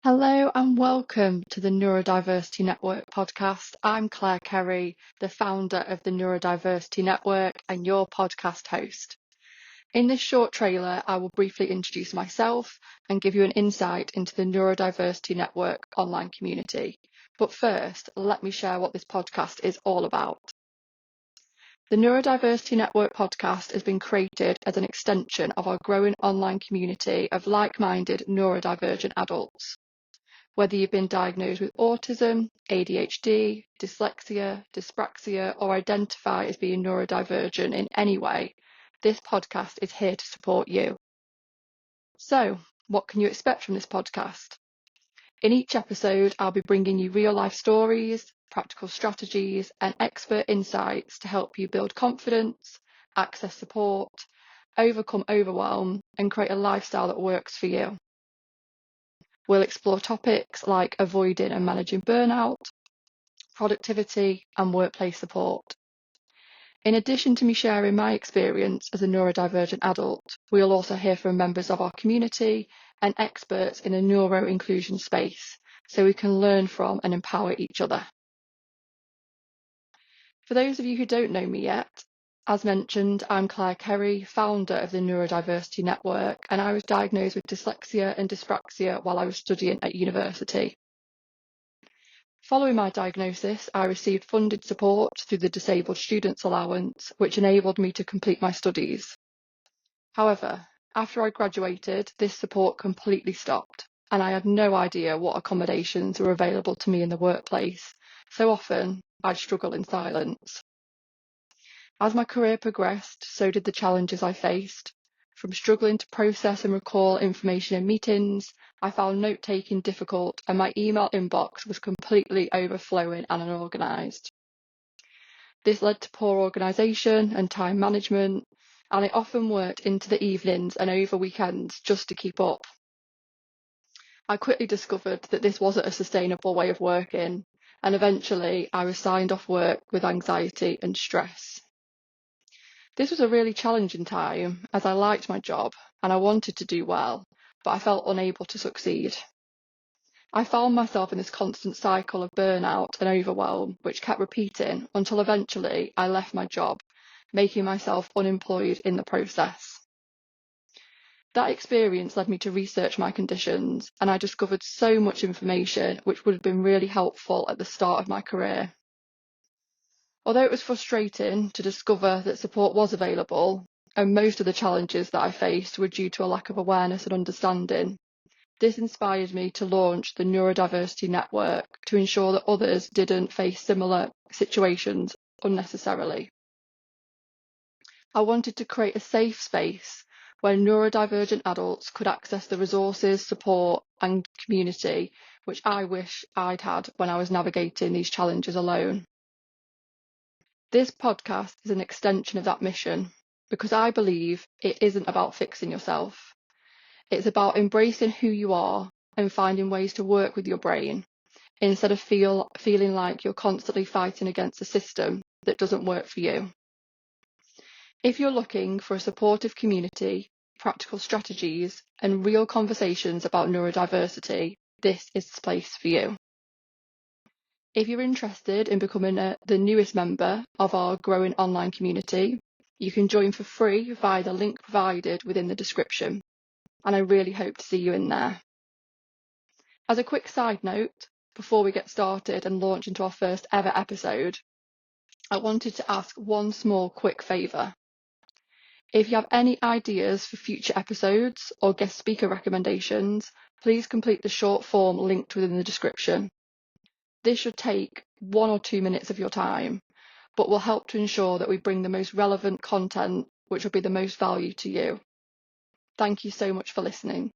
Hello and welcome to the Neurodiversity Network podcast. I'm Claire Kerry, the founder of the Neurodiversity Network and your podcast host. In this short trailer, I will briefly introduce myself and give you an insight into the Neurodiversity Network online community. But first, let me share what this podcast is all about. The Neurodiversity Network podcast has been created as an extension of our growing online community of like-minded neurodivergent adults. Whether you've been diagnosed with autism, ADHD, dyslexia, dyspraxia, or identify as being neurodivergent in any way, this podcast is here to support you. So, what can you expect from this podcast? In each episode, I'll be bringing you real-life stories, practical strategies, and expert insights to help you build confidence, access support, overcome overwhelm, and create a lifestyle that works for you. We'll explore topics like avoiding and managing burnout, productivity, and workplace support. In addition to me sharing my experience as a neurodivergent adult, we'll also hear from members of our community and experts in a neuro-inclusion space, so we can learn from and empower each other. For those of you who don't know me yet, as mentioned, I'm Claire Kerry, founder of the Neurodiversity Network, and I was diagnosed with dyslexia and dyspraxia while I was studying at university. Following my diagnosis, I received funded support through the Disabled Students Allowance, which enabled me to complete my studies. However, after I graduated, this support completely stopped, and I had no idea what accommodations were available to me in the workplace, so often I'd struggle in silence. As my career progressed, so did the challenges I faced. From struggling to process and recall information in meetings, I found note-taking difficult and my email inbox was completely overflowing and unorganised. This led to poor organisation and time management, and I often worked into the evenings and over weekends just to keep up. I quickly discovered that this wasn't a sustainable way of working, and eventually I was signed off work with anxiety and stress. This was a really challenging time as I liked my job and I wanted to do well, but I felt unable to succeed. I found myself in this constant cycle of burnout and overwhelm, which kept repeating until eventually I left my job, making myself unemployed in the process. That experience led me to research my conditions, and I discovered so much information which would have been really helpful at the start of my career. Although it was frustrating to discover that support was available, and most of the challenges that I faced were due to a lack of awareness and understanding, this inspired me to launch the Neurodiversity Network to ensure that others didn't face similar situations unnecessarily. I wanted to create a safe space where neurodivergent adults could access the resources, support, and community which I wish I'd had when I was navigating these challenges alone. This podcast is an extension of that mission because I believe it isn't about fixing yourself. It's about embracing who you are and finding ways to work with your brain instead of feeling like you're constantly fighting against a system that doesn't work for you. If you're looking for a supportive community, practical strategies, and real conversations about neurodiversity, this is the place for you. If you're interested in becoming the newest member of our growing online community, you can join for free via the link provided within the description, and I really hope to see you in there. As a quick side note, before we get started and launch into our first ever episode, I wanted to ask one small quick favour. If you have any ideas for future episodes or guest speaker recommendations, please complete the short form linked within the description. This should take 1 or 2 minutes of your time, but will help to ensure that we bring the most relevant content which will be the most value to you. Thank you so much for listening.